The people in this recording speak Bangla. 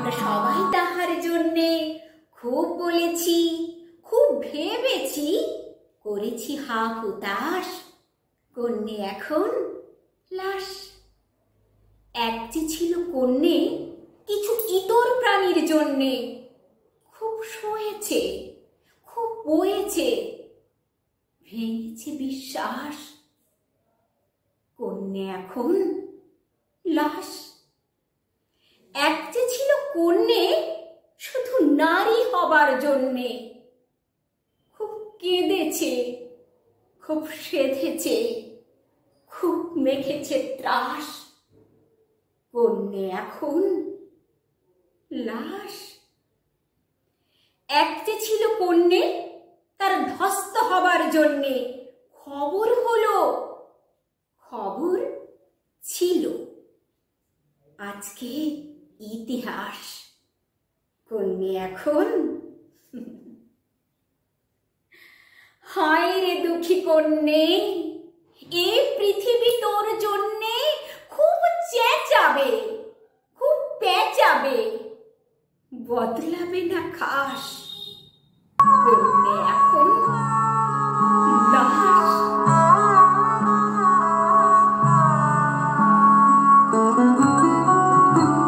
আমরা সবাই তাহার জন্যে খুব বলেছি, খুব ভেবেছি, করেছি হা হুতাশ, কন্যে এখন লাশ। এক যে ছিল কন্যে কিছু ইতর প্রাণীর জন্যে, খুব সয়েছে, খুব বয়েছে, ভেঙেছে বিশ্বাস, কন্যে এখন লাশ। এক যে ছিল কন্যে শুধু নারী হবার জন্যে, খুব কেঁদেছে, খুব সেধেছে, খুব মেখেছে ত্রাস, কন্যে এখন লাশ। এক যে ছিল কন্যে তার ধ্বস্ত হবার জন্যে, খবর হলো, খবর ছিল, আজকে ইতিহাস, কন্যে এখন হায় রে দুঃখী কন্যে, এ পৃথিবী তোর জন্যে খুব চেঁচাবে, খুব পেঁচাবে, বদলাবে না খাস।